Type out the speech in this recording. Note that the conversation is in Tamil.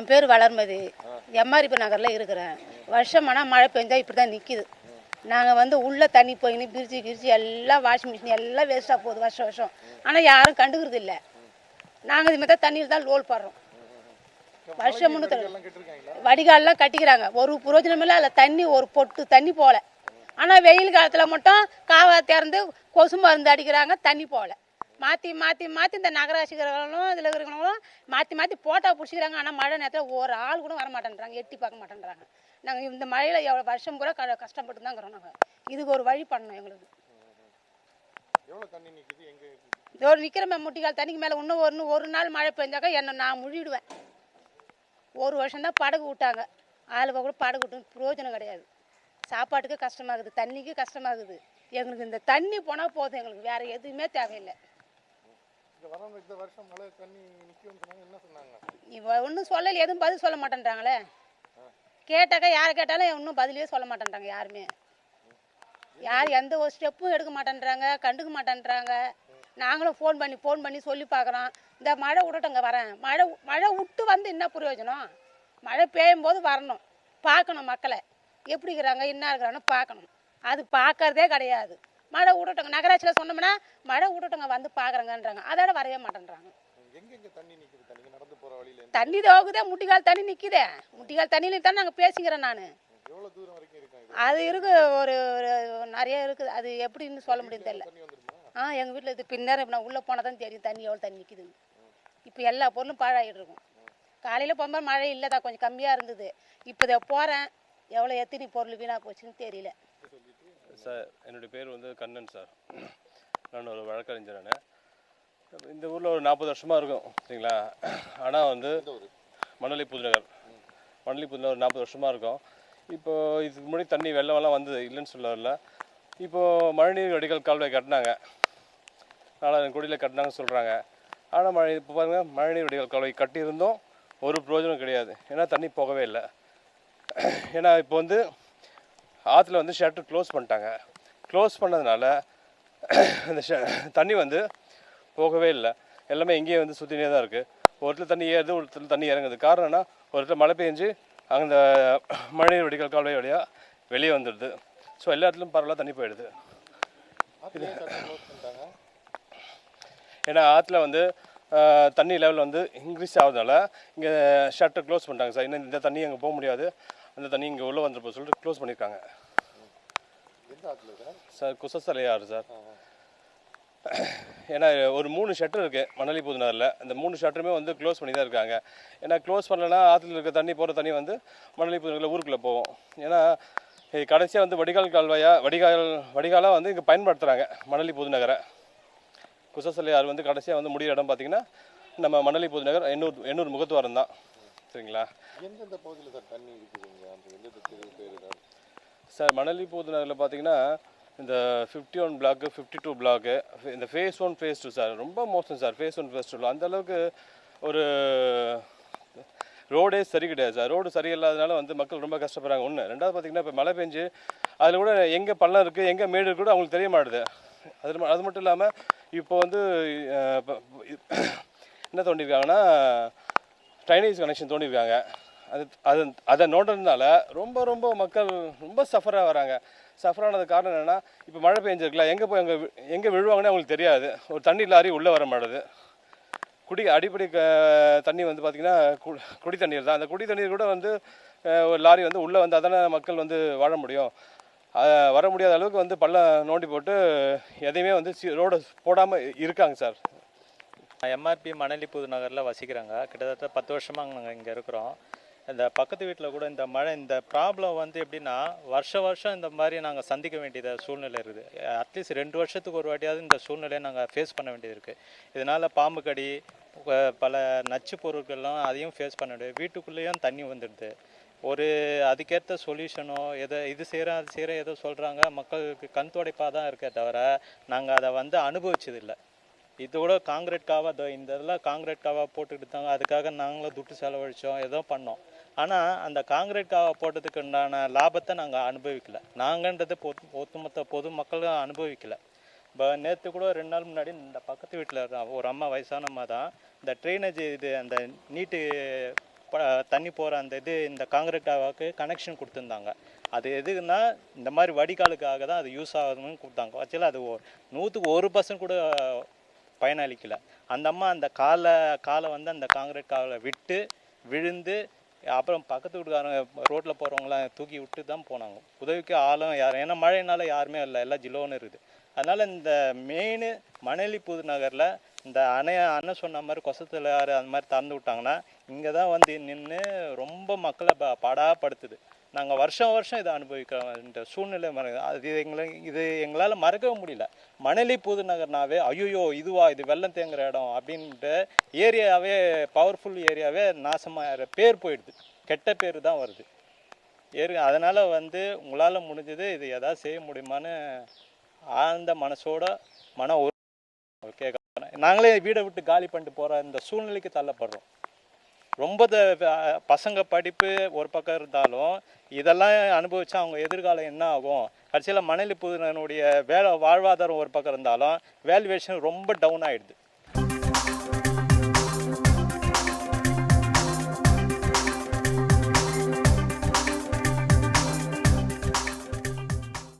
என் பேர் வளர்மதி. எம்ஆர்பி நகரில் இருக்கிறேன். வருஷமானால் மழை பெஞ்சால் இப்படி தான் நிற்கிது. நாங்கள் வந்து உள்ளே தண்ணி போயின்னு பிரிச்சு எல்லாம் வாஷிங் மிஷின் எல்லாம் வேஸ்ட்டாக போகுது வருஷம். ஆனால் யாரும் கண்டுக்கிறது இல்லை. நாங்கள் இதுமாதிரி தான் தண்ணியில் தான் லோல் போடுறோம். வருஷம் முன்னூற்றி வடிகாலெலாம் கட்டிக்கிறாங்க. ஒரு புரோஜனமில்லை. அதில் தண்ணி ஒரு பொட்டு தண்ணி போகல. ஆனால் வெயில் காலத்தில் மட்டும் காவா திறந்து கொசு மருந்து அடிக்கிறாங்க, தண்ணி போகல. மாற்றி இந்த நகராட்சிகளும் இதில் இருக்கிறவங்களும் மாற்றி போட்டால் பிடிச்சிக்கிறாங்க. ஆனால் மழை நேரத்தில் ஒரு ஆள் கூட வர மாட்டேன்றாங்க, எட்டி பார்க்க மாட்டேன்றாங்க. நாங்கள் இந்த மழையில் எவ்வளோ வருஷம் கூட கஷ்டப்பட்டு தான் இருக்கிறோம். நாங்கள் இதுக்கு ஒரு வழி பண்ணணும் எங்களுக்கு. ஒரு நிற்கிறமே முட்டிக்கால் தண்ணிக்கு மேலே இன்னும் ஒரு நாள் மழை பெஞ்சாக்கா நான் முழிடுவேன். ஒரு வருஷம் தான் படகு விட்டாங்க. ஆளுவ கூட படகு விட்டு பிரயோஜனம் கிடையாது. சாப்பாட்டுக்கு கஷ்டமாகுது, தண்ணிக்கு கஷ்டமாகுது. எங்களுக்கு இந்த தண்ணி போனால் போதும், எங்களுக்கு வேறு எதுவுமே தேவையில்லை. ஒன்றும் சொல்லலை, எதுவும் பதில் சொல்ல மாட்டேன்றாங்களே. கேட்டாக்கா யாரை கேட்டாலும் இன்னும் பதிலே சொல்ல மாட்டேன்றாங்க யாருமே. யார் எந்த ஒரு ஸ்டெப்பும் எடுக்க மாட்டேன்றாங்க, கண்டுக்க மாட்டேன்றாங்க. நாங்களும் ஃபோன் பண்ணி சொல்லி பார்க்குறோம். இந்த மழை விடட்டுங்க வரேன். மழை விட்டு வந்து என்ன பிரயோஜனம்? மழை பெய்யும் போது வரணும், பார்க்கணும் மக்களை எப்படி இருக்கிறாங்க, என்ன இருக்கிறான்னு பார்க்கணும். அது பார்க்கறதே கிடையாது. மழை விடட்டுங்க நகராட்சியில் சொன்னோம்னா மழை விடட்டுங்க வந்து பார்க்குறேங்கன்றாங்க. அதோட வரவே மாட்டேன்றாங்க. தண்ணி தோகுதே, முட்டிக்கால் தண்ணி நிற்குதே. முட்டிக்கால் தண்ணியில தான் நாங்கள் பேசிக்கிறோம். நான் அது இருக்கு, ஒரு நிறைய இருக்குது. அது எப்படின்னு சொல்ல முடியும் தெரியல. எங்கள் வீட்டில் இது பின்னர் நான் உள்ளே போனால் தான் தெரியும் தண்ணி எவ்வளோ தண்ணி நிற்குதுன்னு. இப்போ எல்லா பொருளும் பாழாகிட்டு இருக்கும். காலையில் போகும்போது மழை இல்லை தான், கொஞ்சம் கம்மியாக இருந்தது. இப்போ இதை போகிறேன், எவ்வளோ எத்தனை பொருள் வீணாக போச்சுன்னு தெரியல. சார், என்னுடைய பேர் வந்து கண்ணன் சார். நான் ஒரு வழக்கறிஞர். நான் இந்த ஊரில் ஒரு 40 வருஷமாக இருக்கும் சரிங்களா. ஆனால் வந்து மணலி புதுநகர் ஒரு 40 வருஷமாக இருக்கும். இப்போது இதுக்கு முன்னாடி தண்ணி வெள்ளமெல்லாம் வந்தது, இல்லைன்னு சொல்ல வரல. இப்போது மழைநீர் வடிகால் கால்வாய் கட்டினாங்க, 4000 கோடியில் கட்டினாங்கன்னு சொல்கிறாங்க. ஆனால் இப்போ பாருங்கள், மழைநீர் வடிகால் கால்வாய் கட்டியிருந்தோம் ஒரு பிரயோஜனம் கிடையாது. ஏன்னா தண்ணி போகவே இல்லை. ஏன்னா இப்போ வந்து ஆற்றுல வந்து ஷட்டர் க்ளோஸ் பண்ணிட்டாங்க. க்ளோஸ் பண்ணதுனால இந்த தண்ணி வந்து போகவே இல்லை. எல்லாமே எங்கேயே வந்து சுற்றினே தான் இருக்குது. ஒரு இடத்துல தண்ணி ஏறுது, ஒரு இடத்துல தண்ணி இறங்குது. காரணம்னா ஒரு இடத்துல மழை பெஞ்சு அந்த மழைநீர் வடிகால் கால்வாய் வழியாக வெளியே வந்துடுது. ஸோ எல்லா இடத்துலையும் பரவாயில்ல தண்ணி போயிடுது. ஏன்னா ஆற்றுல வந்து தண்ணி லெவல் வந்து இன்க்ரீஸ் ஆகுறதுனால இங்கே ஷட்டர் க்ளோஸ் பண்ணிட்டாங்க சார். இன்னும் இந்த தண்ணி அங்கே போக முடியாது, அந்த தண்ணி இங்கே உள்ளே வந்துருப்போம் சொல்லிட்டு க்ளோஸ் பண்ணியிருக்காங்க சார். குசசலையாறு சார். ஏன்னா ஒரு 3 ஷட்டர் இருக்குது மணலி புதுநகரில். அந்த 3 ஷட்டருமே வந்து க்ளோஸ் பண்ணி தான் இருக்காங்க. ஏன்னா க்ளோஸ் பண்ணலன்னா ஆற்றுல இருக்க தண்ணி போகிற தண்ணி வந்து மணலி புதுநகரில் ஊருக்குள்ளே போகும். ஏன்னா கடைசியாக வந்து வடிகாலாக வந்து இங்கே பயன்படுத்துகிறாங்க மணலி புதுநகரை. குசசலையாறு வந்து கடைசியாக வந்து முடிகிற இடம் பார்த்திங்கன்னா நம்ம மணலி புதுநகர் எண்ணூர் முகத்துவாரம் தான் சரிங்களா. எந்தெந்த பகுதியில் சார் தண்ணி இருக்குது சார்? மணலி புதுநகரில் பார்த்திங்கன்னா இந்த 51 பிளாக்கு, 52 பிளாக்கு, இந்த ஃபேஸ் 1 ஃபேஸ் 2 சார் ரொம்ப மோசம் சார். ஃபேஸ் 1 ஃபேஸ் 2 அந்தளவுக்கு ஒரு ரோடே சரி கிடையாது சார். ரோடு சரியில்லாதனால வந்து மக்கள் ரொம்ப கஷ்டப்படுறாங்க. ஒன்று. ரெண்டாவது பார்த்திங்கன்னா இப்போ மழை பெஞ்சு அதில் கூட எங்கே பள்ளம் இருக்குது, எங்கே மேடு இருக்குது கூட அவங்களுக்கு தெரிய மாட்டுது. அது மட்டும் இல்லாமல் இப்போ வந்து என்ன தோண்டியிருக்காங்கன்னா ட்ரைனேஜ் கனெக்ஷன் தோண்டியிருக்காங்க. அதை நோண்டுறதுனால ரொம்ப மக்கள் ரொம்ப சஃபராக வராங்க. சஃபரானது காரணம் என்னென்னா, இப்போ மழை பெஞ்சிருக்கலாம், எங்கே போய் எங்கே விழுவாங்கன்னு அவங்களுக்கு தெரியாது. ஒரு தண்ணி லாரி உள்ளே வர மாட்டுது. அடிப்படை தண்ணி வந்து பார்த்திங்கன்னா குடி தண்ணீர் தான். அந்த குடி தண்ணீர் கூட வந்து ஒரு லாரி வந்து உள்ளே வந்து அதான மக்கள் வந்து வாழ முடியும். வர முடியாத அளவுக்கு வந்து பள்ளம் நோண்டி போட்டு எதையுமே வந்து ரோடு போடாமல் இருக்காங்க சார். எம்ஆர்பி மணலி புதுநகரில் வசிக்கிறாங்க. கிட்டத்தட்ட 10 வருஷமாக நாங்கள் இங்கே இருக்கிறோம். இந்த பக்கத்து வீட்டில் கூட இந்த மழை இந்த ப்ராப்ளம் வந்து எப்படின்னா வருஷம் இந்த மாதிரி நாங்கள் சந்திக்க வேண்டியது சூழ்நிலை இருக்குது. அட்லீஸ்ட் 2 வருஷத்துக்கு ஒரு வாட்டியாவது இந்த சூழ்நிலையை நாங்கள் ஃபேஸ் பண்ண வேண்டியது இருக்குது. இதனால் பாம்பு கடி, பல நச்சு பொருட்கள்லாம் அதையும் ஃபேஸ் பண்ண வேண்டியது. வீட்டுக்குள்ளேயும் தண்ணி வந்துடுது. அதுக்கேற்ற சொல்யூஷனோ இது செய்கிறேன் அது செய்கிறேன் ஏதோ சொல்கிறாங்க. மக்களுக்கு கண் துடைப்பாக தான் இருக்கே தவிர நாங்கள் அதை வந்து அனுபவிச்சதில்லை. இதோட காங்கிரீட் காவா இந்த இதெல்லாம் காங்கிரீட் காவா போட்டுக்கிட்டு தாங்க. அதுக்காக நாங்களும் துட்டு செலவழித்தோம், ஏதோ பண்ணோம். ஆனால் அந்த காங்கிரீட் காவா போட்டதுக்கு உண்டான லாபத்தை நாங்கள் அனுபவிக்கலை. நாங்கன்றது ஒட்டுமொத்த பொதுமக்களும் அனுபவிக்கலை. இப்போ நேற்று கூட 2 நாள் முன்னாடி இந்த பக்கத்து வீட்டில் ஒரு அம்மா, வயசான அம்மா தான், இந்த ட்ரைனேஜ் அந்த நீட்டு தண்ணி போகிற அந்த இது இந்த காங்கிரீட்டாவுக்கு கனெக்ஷன் கொடுத்துருந்தாங்க. அது எதுக்குன்னா இந்த மாதிரி வடிகாலுக்காக தான் அது யூஸ் ஆகுதுன்னு கொடுத்தாங்க. ஆக்சுவலாக அது 100க்கு 1% கூட பயனளிக்கலை. அந்த அம்மா அந்த காலை வந்து அந்த காங்கிரீட் காலை விட்டு விழுந்து அப்புறம் பக்கத்து வீட்டுக்காரங்க ரோட்டில் போகிறவங்களாம் தூக்கி விட்டு தான் போனாங்க. உதவிக்கு ஆளும் யாரும், ஏன்னா மழைனால யாருமே இல்லை, எல்லாம் ஜிலோன்னு இருக்குது. அதனால் இந்த மெயின் மணலி புதுநகரில் இந்த அண்ணன் சொன்ன மாதிரி கொசத்தில் அந்த மாதிரி திறந்து விட்டாங்கன்னா இங்கே தான் வந்து நின்று ரொம்ப மக்களை பாடாப்படுத்துது. நாங்கள் வருஷம் இதை அனுபவிக்கிறோம். இந்த சூழ்நிலை அது இது எங்களால் மறக்கவே முடியல. மணலி புதுநகர்னாவே ஐயோ இதுவா, இது வெள்ளம் தேங்குற இடம் அப்படின்ட்டு ஏரியாவே, பவர்ஃபுல் ஏரியாவே நாசமாக பேர் போயிடுது, கெட்ட பேர் தான் வருது அதனால் வந்து உங்களால் முடிஞ்சது இது எதாவது செய்ய முடியுமான்னு ஆழ்ந்த மனசோட கேட்க நாங்களே வீடை விட்டு காலி பண்ணிட்டு போகிற இந்த சூழ்நிலைக்கு தள்ளப்படுறோம். ரொம்ப பசங்க படிப்பு ஒரு பக்கம் இருந்தாலும் இதெல்லாம் அனுபவிச்சா அவங்க எதிர்காலம் என்ன ஆகும்? கடைசியில் மணலி புதுநகருடைய வாழ்வாதாரம் ஒரு பக்கம் இருந்தாலும் வேல்யூவேஷன் ரொம்ப டவுன் ஆகிடுது.